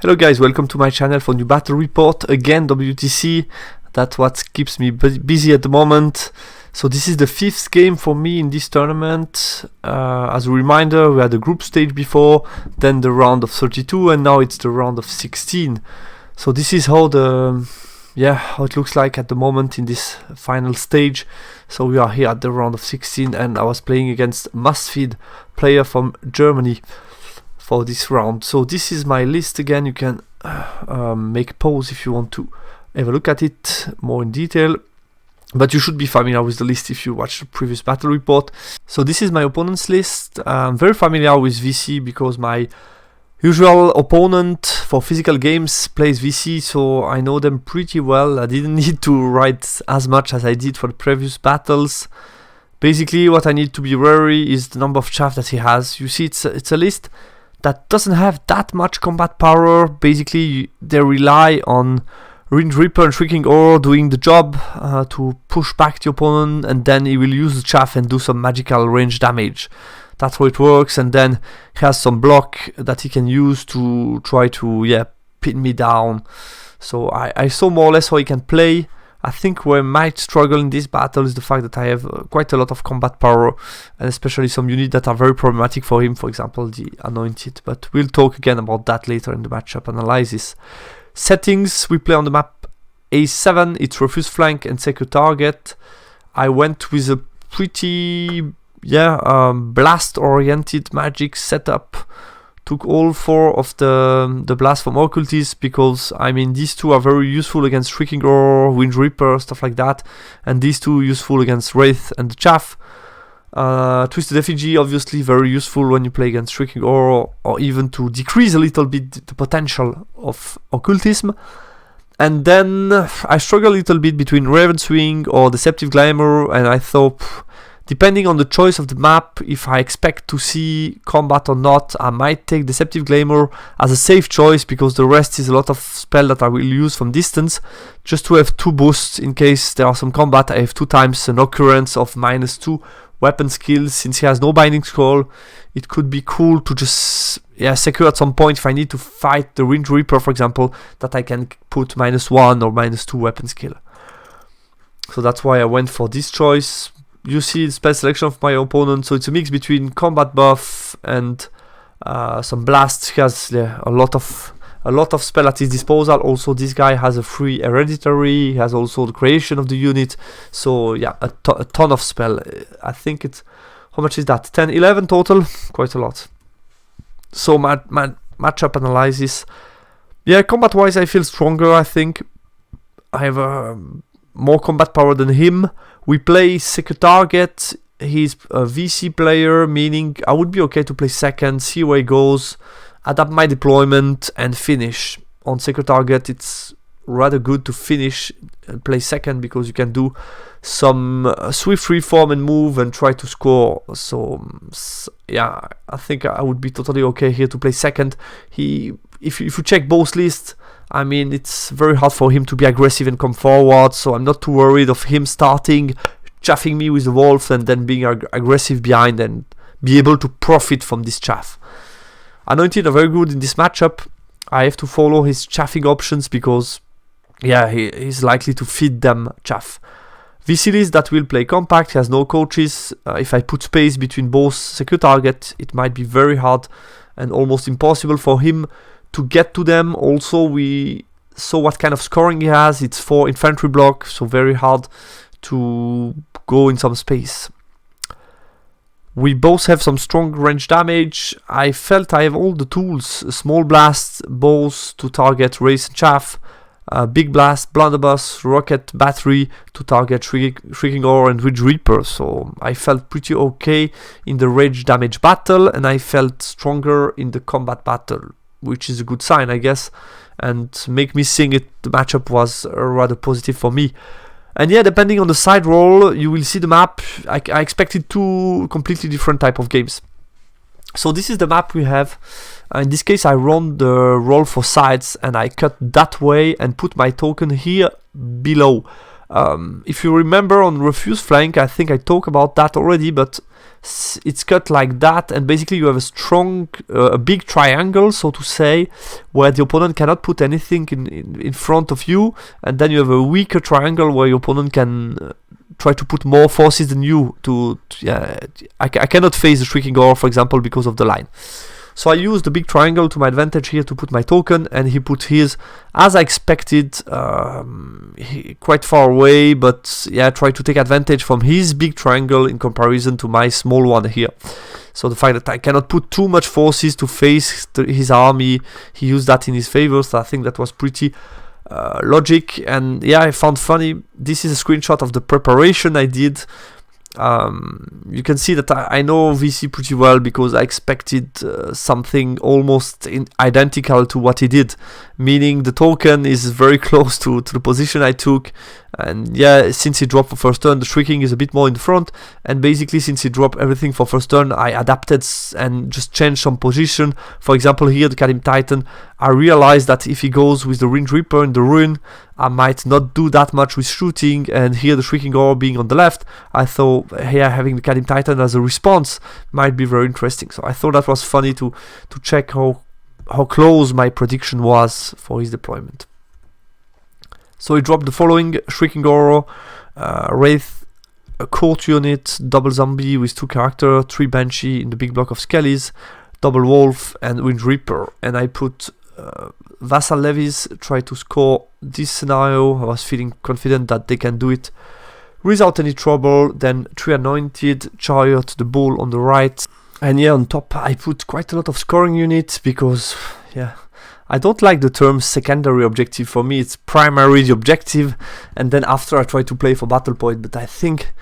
Hello guys, welcome to my channel for new battle report. Again, WTC, that's what keeps me busy at the moment. So this is the 5th game for me in this tournament. As a reminder, we had the group stage before, then the round of 32, and now it's the round of 16. So this is how how it looks like at the moment in this final stage. So we are here at the round of 16, and I was playing against Mustfeed, player from Germany, for this round. So this is my list again. You can make a pause if you want to have a look at it more in detail, but you should be familiar with the list if you watched the previous battle report. So this is my opponent's list. I'm very familiar with VC because my usual opponent for physical games plays VC, so I know them pretty well. I didn't need to write as much as I did for the previous battles. Basically what I need to be wary is the number of chaff that he has. You see, it's a list that doesn't have that much combat power. Basically, they rely on Wind Reaper and Shrieking Oar doing the job to push back the opponent, and then he will use the chaff and do some magical range damage. That's how it works, and then he has some block that he can use to try to pin me down. So I saw more or less how he can play. I think where I might struggle in this battle is the fact that I have quite a lot of combat power, and especially some units that are very problematic for him, for example the Anointed, but we'll talk again about that later in the matchup analysis. Settings: we play on the map A7, it's refuse flank and secure target. I went with a pretty blast oriented magic setup. Took all 4 of the blast from occultists because I mean these 2 are very useful against Shrieking Oar, Wind Reaper, stuff like that, and these 2 useful against Wraith and the Chaff. Twisted Effigy obviously very useful when you play against Shrieking Oar, or even to decrease a little bit the potential of occultism. And then I struggle a little bit between Raven's Wing or Deceptive Glamour, and I thought, depending on the choice of the map, if I expect to see combat or not, I might take Deceptive Glamour as a safe choice, because the rest is a lot of spell that I will use from distance, just to have 2 boosts in case there are some combat. I have 2 times an occurrence of -2 weapon skills. Since he has no Binding Scroll, it could be cool to just secure at some point if I need to fight the Wind Reaper, for example, that I can put -1 or -2 weapon skill. So that's why I went for this choice. You see the spell selection of my opponent, so it's a mix between combat buff and some blasts. He has a lot of spell at his disposal. Also, this guy has a free hereditary. He has also the creation of the unit. So yeah, a ton of spell. I think it's, how much is that? 10, 11 total, quite a lot. So matchup analysis. Yeah, combat wise, I feel stronger. I think I have more combat power than him. We play second target. He's a VC player, meaning I would be okay to play second, see where he goes, adapt my deployment, and finish. On second target, it's rather good to finish and play second, because you can do some swift reform and move and try to score. So yeah, I think I would be totally okay here to play second. If you check both lists, I mean, it's very hard for him to be aggressive and come forward, so I'm not too worried of him starting chaffing me with the wolf and then being aggressive behind and be able to profit from this chaff. Anointed are very good in this matchup. I have to follow his chaffing options because he's likely to feed them chaff. VC list that will play compact, he has no coaches. If I put space between both secure target, it might be very hard and almost impossible for him to get to them. Also, we saw what kind of scoring he has. It's 4 infantry block, so very hard to go in some space. We both have some strong range damage. I felt I have all the tools: small blast, bows to target Wraith and Chaff, big blast, blunderbuss, rocket battery to target Shrieking Oar and Wind Reaper. So I felt pretty okay in the range damage battle, and I felt stronger in the combat battle, which is a good sign, I guess, and make me think the matchup was rather positive for me. And yeah, depending on the side roll, you will see the map. I expected 2 completely different type of games. So this is the map we have. In this case, I run the roll for sides, and I cut that way and put my token here below. If you remember on refuse flank, I think I talked about that already, but it's cut like that, and basically you have a big triangle, so to say, where the opponent cannot put anything in front of you, and then you have a weaker triangle where your opponent can try to put more forces than you I cannot face the Shrieking Gore, for example, because of the line. So I used the big triangle to my advantage here to put my token, and he put his, as I expected, quite far away, but yeah, try to take advantage from his big triangle in comparison to my small one here. So the fact that I cannot put too much forces to face his army, he used that in his favor, so I think that was pretty logic. And yeah, I found funny, this is a screenshot of the preparation I did. You can see that I know VC pretty well, because I expected something almost identical to what he did, meaning the token is very close to the position I took, and yeah, since he dropped for first turn, the Shrieking is a bit more in front, and basically since he dropped everything for first turn, I adapted and just changed some position. For example, here the Kadim Titan, I realized that if he goes with the Ring Reaper in the ruin, I might not do that much with shooting, and here the Shrieking Gore being on the left, I thought here having the Kadim Titan as a response might be very interesting. So I thought that was funny to check how close my prediction was for his deployment. So he dropped the following: Shrieking Gore, Wraith, a Court unit, double Zombie with 2 character, 3 Banshee in the big block of Skellies, double Wolf, and Wind Reaper. And I put Vassal Levies, try to score this scenario. I was feeling confident that they can do it without any trouble. Then 3 Anointed, Chariot, the Bull on the right. And yeah, on top I put quite a lot of scoring units, because yeah, I don't like the term secondary objective. For me it's primary the objective, and then after I try to play for battle point. But I think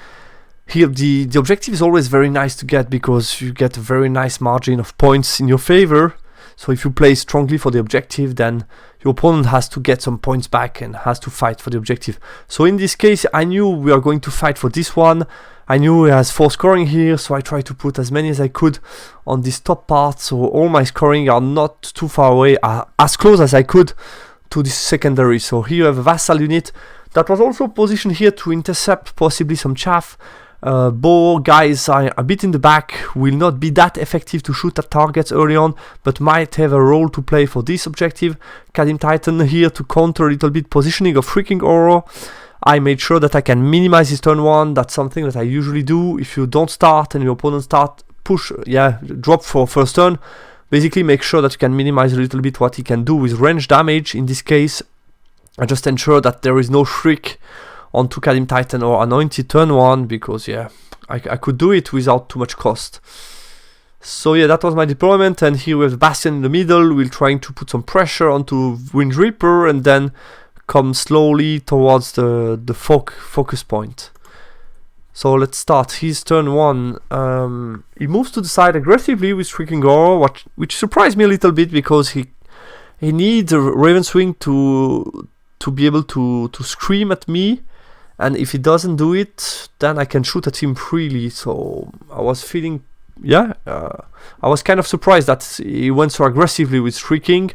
here the objective is always very nice to get, because you get a very nice margin of points in your favor. So if you play strongly for the objective, then your opponent has to get some points back and has to fight for the objective. So in this case, I knew we are going to fight for this one. I knew he has 4 scoring here, so I tried to put as many as I could on this top part, so all my scoring are not too far away, as close as I could to this secondary. So here you have a Vassal unit that was also positioned here to intercept possibly some chaff. Bow guys are a bit in the back, will not be that effective to shoot at targets early on, but might have a role to play for this objective. Kadim Titan here to counter a little bit positioning of Shrieking Gore. I made sure that I can minimize his turn 1. That's something that I usually do. If you don't start and your opponent drop for first turn, basically make sure that you can minimize a little bit what he can do with range damage. In this case, I just ensure that there is no Shriek onto Kadim Titan or Anointed turn 1, because yeah, I could do it without too much cost. So yeah, that was my deployment, and here we have the Bastion in the middle. We're trying to put some pressure onto Wind Reaper and then come slowly towards the focus point. So let's start. His turn 1. He moves to the side aggressively with Shrieking Gore, which surprised me a little bit, because he needs a Raven's Wing to be able to scream at me, and if he doesn't do it, then I can shoot at him freely. So I was feeling, I was kind of surprised that he went so aggressively with Shrieking.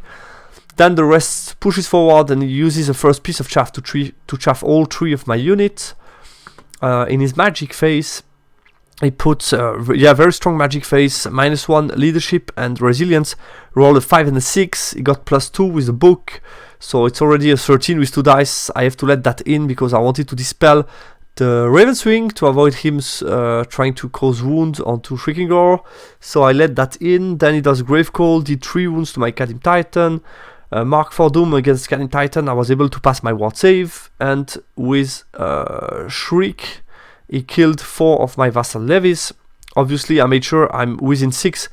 Then the rest pushes forward and he uses the first piece of chaff to chaff all 3 of my units. In his magic phase, he puts very strong magic phase, -1 leadership and resilience. Rolled a 5 and a 6. He got +2 with the book, so it's already a 13 with 2 dice. I have to let that in because I wanted to dispel the Raven's Wing to avoid him trying to cause wounds onto Shrieking Gore. So I let that in. Then he does Gravecall, did 3 wounds to my Kadim Titan. Mark for Doom against Kadim Titan, I was able to pass my ward save, and with Shriek, he killed 4 of my Vassal Levies. Obviously, I made sure I'm within 6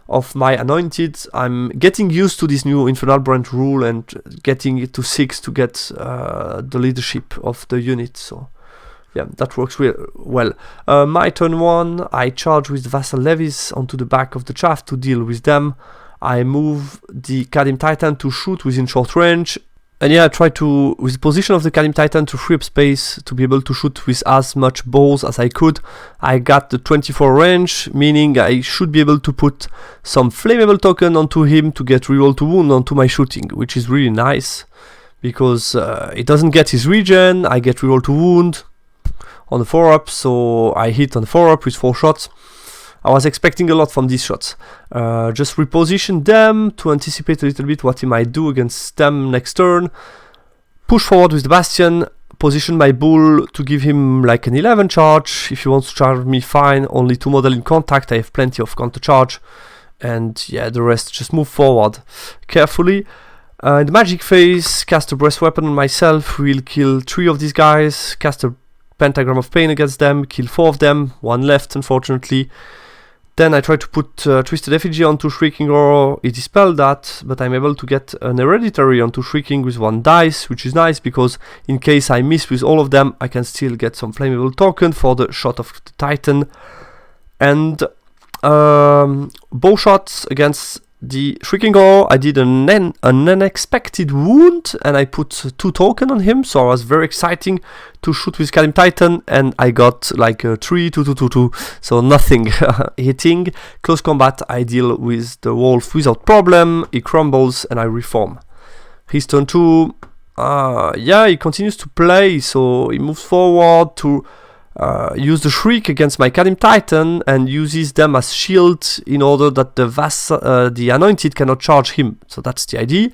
of my Anointed. I'm getting used to this new Infernal Brand rule and getting it to 6 to get the leadership of the unit. So yeah, that works well. My turn 1, I charge with Vassal Levies onto the back of the chaff to deal with them. I move the Kadim Titan to shoot within short range. And yeah, I try to, with the position of the Kadim Titan, to free up space to be able to shoot with as much bows as I could. I got the 24 range, meaning I should be able to put some flammable token onto him to get reroll to wound onto my shooting, which is really nice. because it doesn't get his regen. I get reroll to wound on the 4-up, so I hit on the 4-up with 4 shots. I was expecting a lot from these shots. Just reposition them to anticipate a little bit what he might do against them next turn. Push forward with the Bastion. Position my bull to give him like an 11 charge. If he wants to charge me, fine. Only 2 model in contact. I have plenty of counter charge. And yeah, the rest just move forward carefully. In the magic phase, cast a breath weapon on myself. We'll kill 3 of these guys. Cast a pentagram of pain against them. Kill 4 of them. 1 left, unfortunately. Then I try to put Twisted Effigy onto Shrieking Roar. It dispelled that, but I'm able to get an Hereditary onto Shrieking with 1 dice, which is nice because in case I miss with all of them, I can still get some flammable token for the shot of the Titan. And bow shots against the Shrieking Roar. I did an unexpected wound, and I put 2 token on him, so I was very exciting to shoot with Kalim Titan, and I got like a 3, 2, 2, 2, 2, so nothing hitting. Close combat, I deal with the wolf without problem. He crumbles, and I reform. His turn 2. Yeah, he continues to play, so he moves forward to use the Shriek against my Kalim Titan and uses them as shield in order that the Anointed cannot charge him. So that's the idea.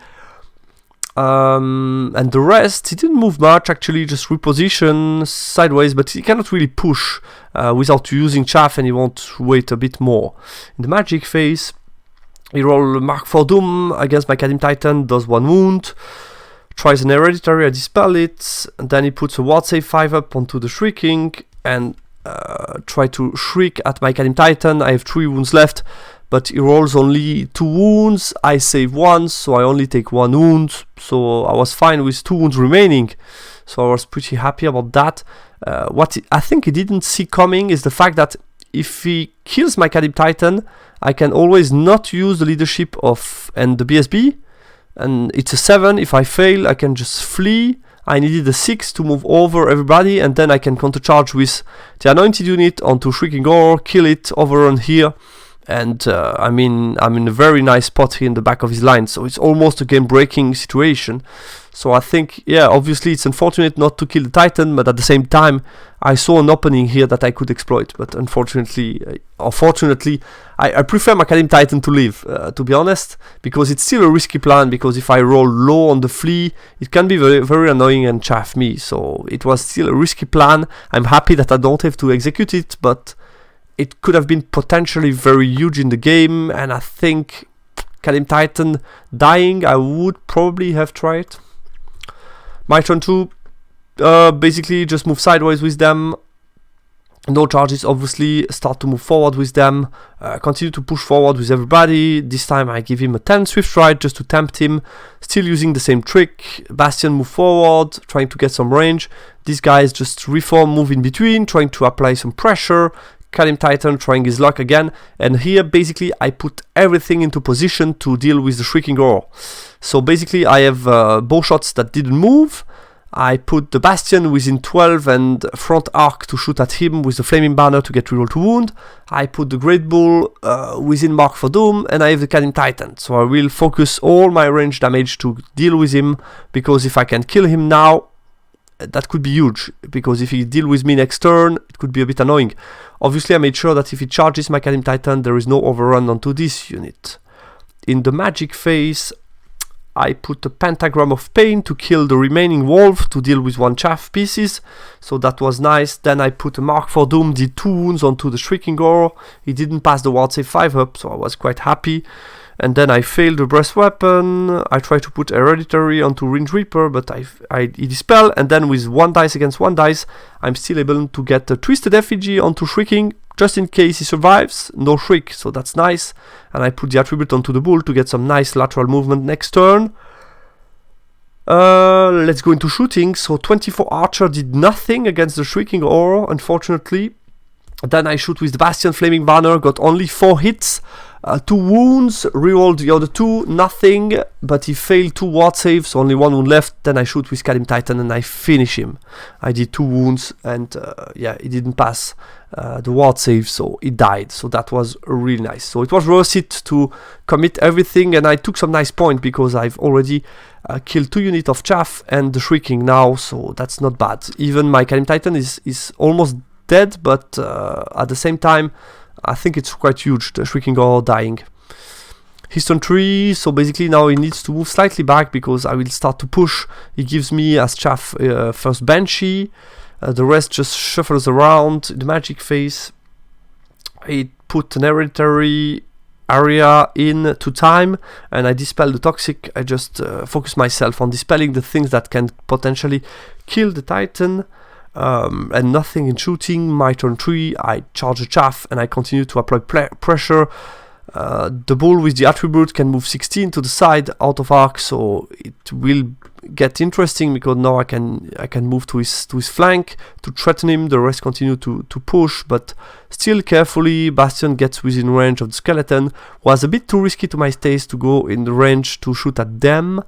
And the rest, he didn't move much actually, just reposition sideways, but he cannot really push without using Chaff, and he won't wait a bit more. In the magic phase, he rolls Mark for Doom against my Kalim Titan, does 1 wound. Tries an Hereditary, I dispel it, and then he puts a ward save 5-up onto the Shrieking and try to shriek at my Kalim Titan. I have 3 wounds left, but he rolls only 2 wounds. I save 1, so I only take 1 wound, so I was fine with 2 wounds remaining, so I was pretty happy about that. What I think he didn't see coming is the fact that if he kills my Kalim Titan, I can always not use the leadership and the BSB, and it's a 7. If I fail, I can just flee. I needed a 6 to move over everybody, and then I can countercharge with the Anointed unit onto Shrieking Roar, kill it, overrun here, and I'm in a very nice spot here in the back of his line, so it's almost a game-breaking situation. So I think, yeah, obviously it's unfortunate not to kill the Titan, but at the same time, I saw an opening here that I could exploit. But unfortunately, or fortunately, I prefer my Kalim Titan to live, to be honest, because it's still a risky plan, because if I roll low on the flea, it can be very, very annoying and chaff me. So it was still a risky plan. I'm happy that I don't have to execute it, but it could have been potentially very huge in the game, and I think Kalim Titan dying, I would probably have tried. My turn 2, basically just move sideways with them. No charges, obviously. Start to move forward with them. Continue to push forward with everybody. This time I give him a 10 Swift Ride just to tempt him. Still using the same trick. Bastion move forward, trying to get some range. These guys just reform, move in between, trying to apply some pressure. Kalim Titan trying his luck again, and here basically I put everything into position to deal with the Shrieking Roar. So basically I have bow shots that didn't move. I put the Bastion within 12 and front arc to shoot at him with the Flaming Banner to get reroll to wound. I put the Great Bull within Mark for Doom, and I have the Kalim Titan. So I will focus all my range damage to deal with him, because if I can kill him now, that could be huge, because if he deal with me next turn, it could be a bit annoying. Obviously I made sure that if he charges my Kalim Titan, there is no overrun onto this unit. In the magic phase, I put a Pentagram of Pain to kill the remaining wolf to deal with 1 chaff pieces, so that was nice. Then I put a Mark for Doom, did 2 wounds onto the Shrieking Roar. He didn't pass the ward save 5-up, so I was quite happy. And then I failed the breast weapon. I tried to put Hereditary onto Ringed Reaper, but he dispel, and then with 1 dice against 1 dice, I'm still able to get a Twisted Effigy onto Shrieking, just in case he survives. No Shriek, so that's nice. And I put the Attribute onto the Bull to get some nice lateral movement next turn. Let's go into shooting. So 24 Archer did nothing against the Shrieking Roar, unfortunately. Then I shoot with the Bastion Flaming Banner, got only 4 hits. 2 wounds, rerolled the other 2, nothing, but he failed 2 ward saves, so only 1 wound left. Then I shoot with Kalim Titan and I finish him. I did 2 wounds, and yeah, he didn't pass the ward save, so he died. So that was really nice. So it was worth it to commit everything, and I took some nice point because I've already kill 2 units of chaff and the shrieking now, so that's not bad. Even my Kalim Titan is almost dead, but at the same time I think it's quite huge, the shrieking or dying. He's turn 3, so basically now he needs to move slightly back because I will start to push. He gives me as chaff first Banshee, the rest just shuffles around. The magic phase, I put an hereditary area in to time, and I dispel the toxic. I just focus myself on dispelling the things that can potentially kill the Titan, and nothing in shooting. My turn 3, I charge a chaff and I continue to apply pressure. The bull with the attribute can move 16 to the side out of arc, so it will get interesting because now I can move to his flank to threaten him. The rest continue to push, but still carefully. Bastion gets within range of the skeleton. Was a bit too risky to my taste to go in the range to shoot at them.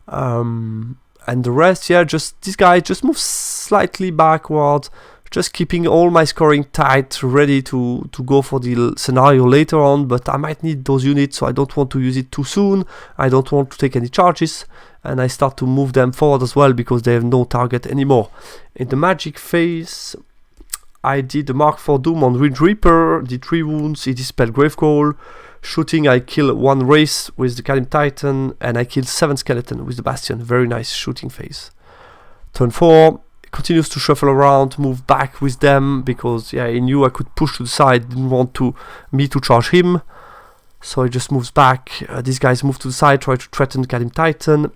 And the rest, yeah, just this guy just moves slightly backward, just keeping all my scoring tight, ready to go for the scenario later on, but I might need those units, so I don't want to use it too soon. I don't want to take any charges, and I start to move them forward as well because they have no target anymore. In the magic phase, I did the Mark for Doom on Ridge Reaper, did 3 wounds, he dispelled Gravecall. Shooting, I kill 1 race with the Kalim Titan, and I kill 7 skeleton with the Bastion. Very nice shooting phase. Turn 4, continues to shuffle around, move back with them because yeah, he knew I could push to the side, didn't want me to charge him, so he just moves back. These guys move to the side, try to threaten Kalim Titan.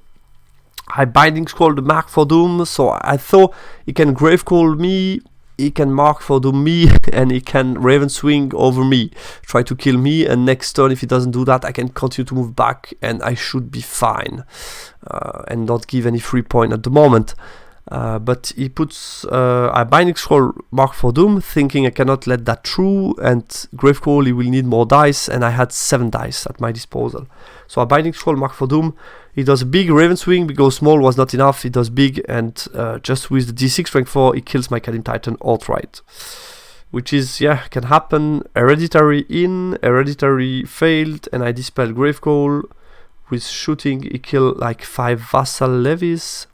I binding scroll the Mark for Doom, so I thought he can grave call me, he can Mark for Doom me, and he can Raven Swing over me, try to kill me, and next turn if he doesn't do that I can continue to move back and I should be fine, and not give any free point at the moment. But he puts a binding scroll Mark for Doom, thinking I cannot let that through, and Gravecall he will need more dice, and I had 7 dice at my disposal. So a binding scroll Mark for Doom, he does a big Raven Swing because small was not enough, he does big, and just with the D6 rank 4 he kills my Kalim Titan outright. Which is, yeah, can happen. Hereditary in, Hereditary failed, and I dispel Gravecall. With shooting he killed like 5 vassal levies.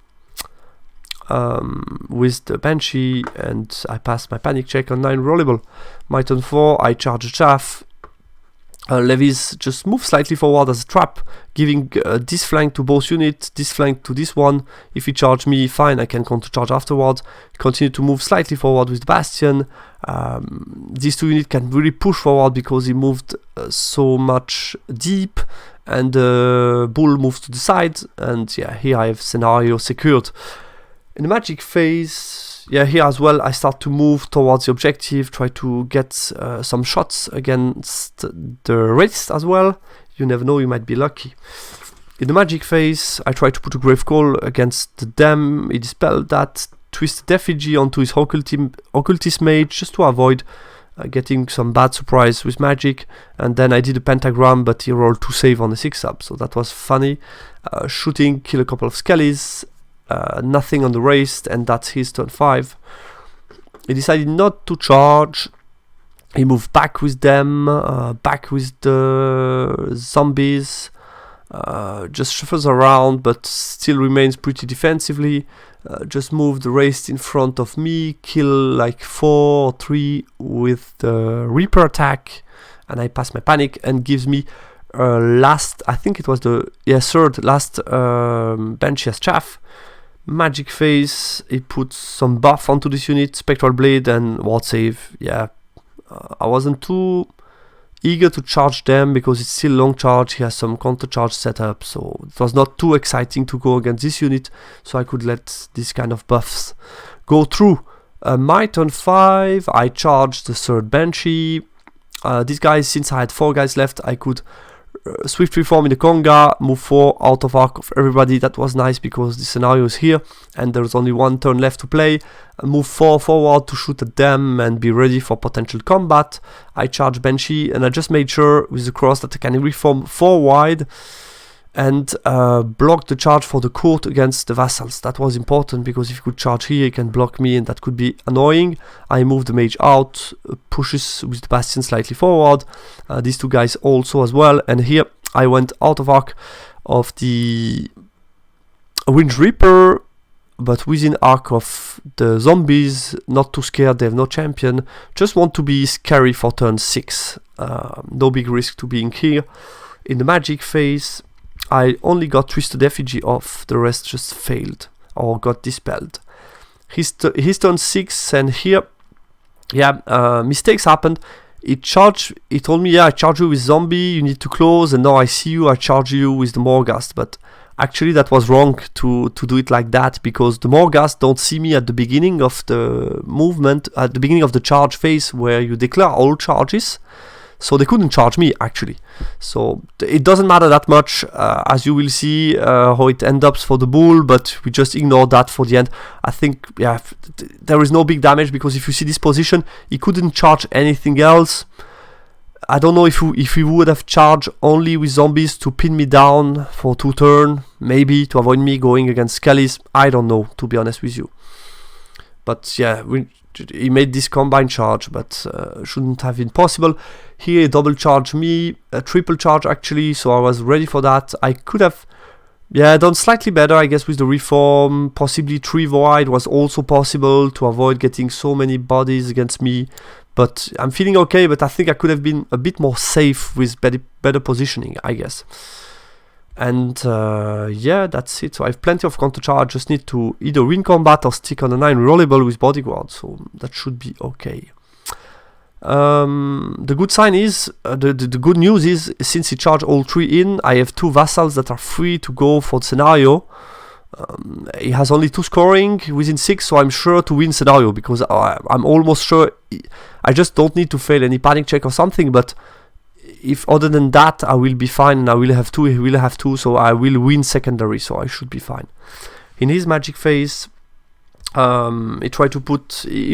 With the Banshee, and I passed my panic check on 9 rollable. My turn 4, I charge a chaff. Levies just move slightly forward as a trap, giving this flank to both units, this flank to this one. If he charge me, fine, I can counter charge afterwards. Continue to move slightly forward with the Bastion. These 2 units can really push forward because he moved so much deep, and the bull moves to the side, and yeah, here I have scenario secured. In the magic phase, yeah, here as well I start to move towards the objective, try to get some shots against the wrist as well. You never know, you might be lucky. In the magic phase, I try to put a Gravecall against them. He dispelled that, twisted effigy onto his occultist mage just to avoid getting some bad surprise with magic, and then I did a pentagram, but he rolled 2 save on the 6-up, so that was funny. Shooting, kill a couple of skellies. Nothing on the wrist, and that's his turn 5. He decided not to charge. He moved back with them, back with the zombies, just shuffles around but still remains pretty defensively. Just move the wrist in front of me, kill like 4 or 3 with the Reaper attack, and I pass my panic and gives me last, I think it was the third last Banshee as chaff. Magic phase, it puts some buff onto this unit, Spectral Blade and Ward Save. Yeah, I wasn't too eager to charge them because it's still long charge, he has some counter charge set up, so it was not too exciting to go against this unit, so I could let this kind of buffs go through. My turn 5, I charged the 3rd Banshee. These guys, since I had 4 guys left, I could swift reform in the Conga, move 4 out of arc of everybody. That was nice because the scenario is here and there's only 1 turn left to play. Move 4 forward to shoot at them and be ready for potential combat. I charge Banshee and I just made sure with the cross that I can reform 4 wide and block the charge for the court against the vassals. That was important because if he could charge here, he can block me and that could be annoying. I move the mage out, pushes with the Bastion slightly forward. These 2 guys also as well, and here I went out of arc of the a Wind Reaper, but within arc of the zombies, not too scared, they have no champion, just want to be scary for turn 6. No big risk to being here. In the magic phase, I only got Twisted Effigy off, the rest just failed or got dispelled. His turn 6, and here, mistakes happened. He told me, I charge you with zombie, you need to close, and now I see you, I charge you with the Morghast, but actually that was wrong to do it like that, because the Morghast don't see me at the beginning of the movement, at the beginning of the charge phase where you declare all charges, so they couldn't charge me actually. So it doesn't matter that much, as you will see how it ends up for the bull, but we just ignore that for the end. I think, there is no big damage, because if you see this position, he couldn't charge anything else. I don't know if he would have charged only with zombies to pin me down for 2 turns, maybe to avoid me going against Skellies. I don't know, to be honest with you. But yeah, he made this combine charge, but shouldn't have been possible. Here he double charged me, a triple charge actually, so I was ready for that. I could have done slightly better, I guess, with the reform. Possibly 3 void was also possible to avoid getting so many bodies against me. But I'm feeling okay, but I think I could have been a bit more safe with better positioning, I guess. And that's it. So I have plenty of counter charge, just need to either win combat or stick on a 9 rollable with bodyguard, so that should be okay. The good sign is, the good news is, since he charged all 3 in, I have 2 vassals that are free to go for the scenario. He has only 2 scoring within 6, so I'm sure to win scenario, because I'm almost sure I just don't need to fail any panic check or something, but if other than that I will be fine, and I will have 2, he will have 2, so I will win secondary, so I should be fine. In his magic phase, he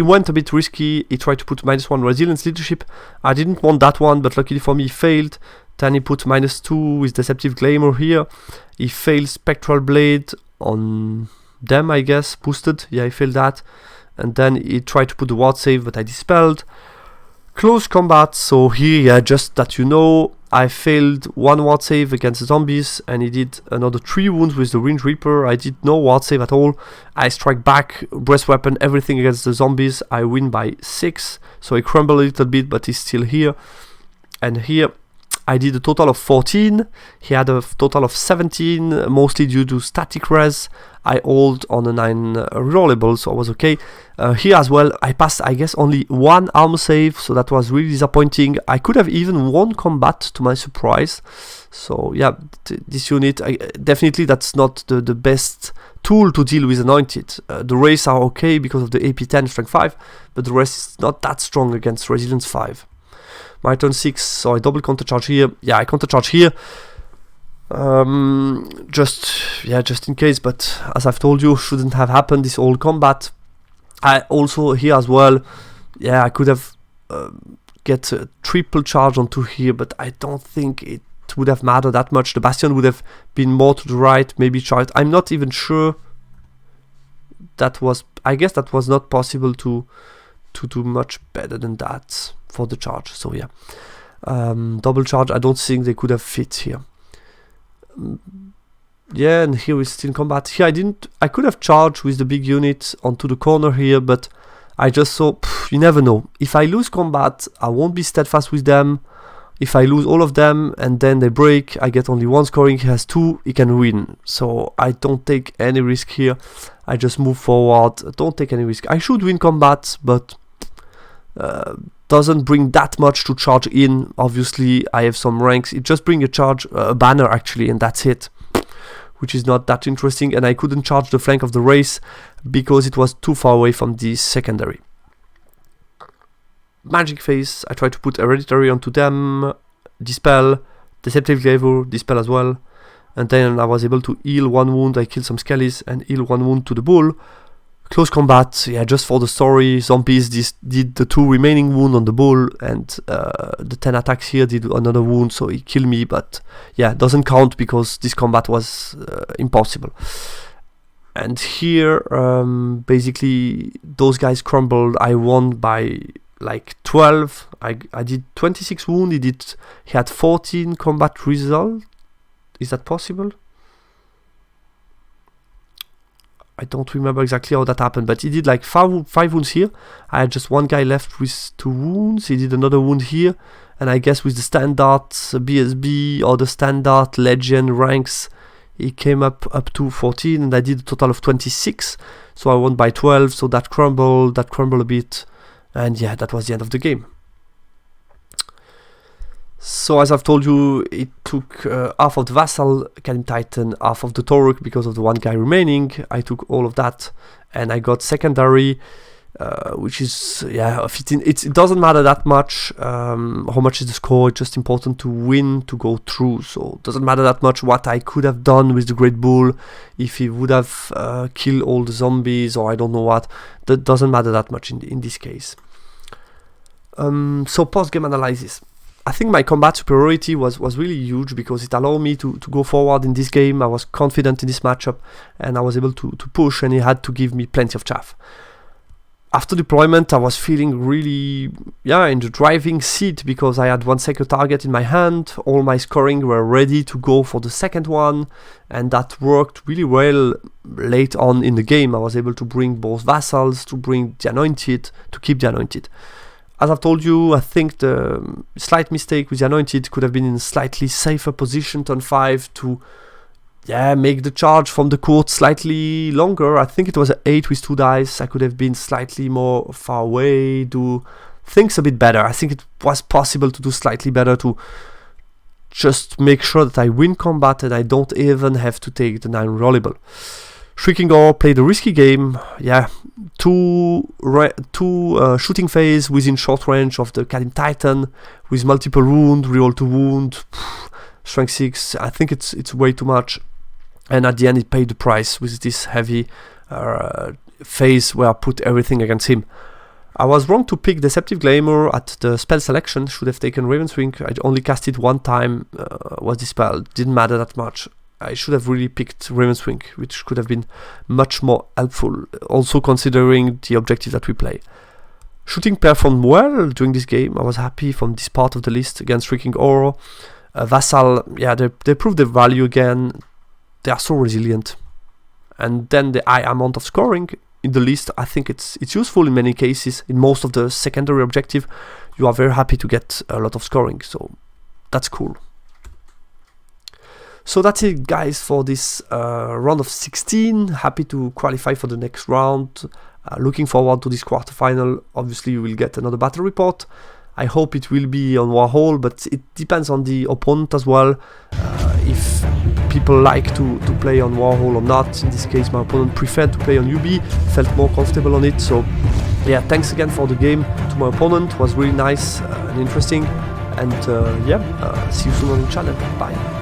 went a bit risky. He tried to put -1 resilience leadership. I didn't want that one, but luckily for me he failed. Then he put -2 with deceptive glamour here. He failed spectral blade on them, I guess, boosted. Yeah, he failed that. And then he tried to put the ward save, but I dispelled. Close combat, so here, just that you know, I failed 1 ward save against the zombies, and he did another 3 wounds with the Wind Reaper. I did no ward save at all. I strike back, breast weapon, everything against the zombies. I win by 6, so he crumbled a little bit, but he's still here. And here, I did a total of 14. He had a total of 17, mostly due to static res. I hold on a 9 rollable, so I was okay. Here as well, I passed, I guess, only 1 armor save, so that was really disappointing. I could have even won combat, to my surprise. So yeah, this unit, definitely that's not the best tool to deal with Anointed. The race are okay because of the AP 10, strength 5, but the rest is not that strong against resilience 5. My turn 6, so I double counter charge here. Yeah, I counter charge here. Just in case, but as I've told you, shouldn't have happened, this whole combat. I also here as well, I could have get a triple charge onto here, but I don't think it would have mattered that much. The Bastion would have been more to the right, maybe charged. I'm not even sure. I guess that was not possible to do much better than that for the charge. So yeah, double charge, I don't think they could have fit here. Yeah, and here we're still in combat. Here I could have charged with the big unit onto the corner here, but I just saw, you never know. If I lose combat, I won't be steadfast with them. If I lose all of them and then they break, I get only 1 scoring, he has 2, he can win. So I don't take any risk here. I just move forward, don't take any risk. I should win combat, but doesn't bring that much to charge in. Obviously, I have some ranks. It just brings a banner actually, and that's it, which is not that interesting. And I couldn't charge the flank of the race because it was too far away from the secondary. Magic phase, I tried to put hereditary onto them, dispel, deceptive glamour, dispel as well, and then I was able to heal 1 wound. I killed some skellies and heal 1 wound to the bull. Close combat, just for the story, zombies did the 2 remaining wound on the bull, and the 10 attacks here did another wound, so he killed me, but doesn't count because this combat was impossible. And here, basically, those guys crumbled. I won by like 12. I did 26 wound, he had 14 combat result. Is that possible? I don't remember exactly how that happened, but he did like 5 wounds here. I had just one guy left with 2 wounds. He did another wound here, and I guess with the standard BSB or the standard legend ranks, he came up to 14, and I did a total of 26. So I won by 12. So that crumbled a bit, and yeah, that was the end of the game. So as I've told you, it took half of the Vassal, Kalim Titan, half of the Toruk because of the one guy remaining. I took all of that, and I got secondary, which is, yeah, 15. It doesn't matter that much how much is the score. It's just important to win, to go through. So it doesn't matter that much what I could have done with the Great Bull, if he would have killed all the zombies or I don't know what. That doesn't matter that much in this case. So post-game analysis. I think my combat superiority was really huge because it allowed me to go forward in this game. I was confident in this matchup, and I was able to push, and he had to give me plenty of chaff. After deployment, I was feeling really, in the driving seat because I had one second target in my hand. All my scoring were ready to go for the second one, and that worked really well late on in the game. I was able to bring both vassals, to bring the anointed, to keep the anointed. As I've told you, I think the slight mistake with the Anointed could have been in a slightly safer position, turn 5, to make the charge from the court slightly longer. I think it was an 8 with 2 dice. I could have been slightly more far away, do things a bit better. I think it was possible to do slightly better, to just make sure that I win combat and I don't even have to take the 9 rollable. Shrieking Gore played a risky game. Two shooting phase within short range of the Kalim Titan with multiple wound, reroll to wound, strength 6. I think it's way too much. And at the end, it paid the price with this heavy phase where I put everything against him. I was wrong to pick Deceptive Glamour at the spell selection. Should have taken Raven's Wing. I only cast it one time. Was dispelled. Didn't matter that much. I should have really picked Raven's Wing, which could have been much more helpful, also considering the objective that we play. Shooting performed well during this game. I was happy from this part of the list against Shrieking Oro. Vassal, they proved their value again. They are so resilient. And then the high amount of scoring in the list, I think it's useful in many cases. In most of the secondary objective, you are very happy to get a lot of scoring, so that's cool. So that's it, guys, for this round of 16. Happy to qualify for the next round. Looking forward to this quarterfinal. Obviously, you will get another battle report. I hope it will be on Warhol, but it depends on the opponent as well. If people like to play on Warhol or not. In this case, my opponent preferred to play on UB, felt more comfortable on it. So, thanks again for the game to my opponent. It was really nice and interesting. And see you soon on the channel. Bye.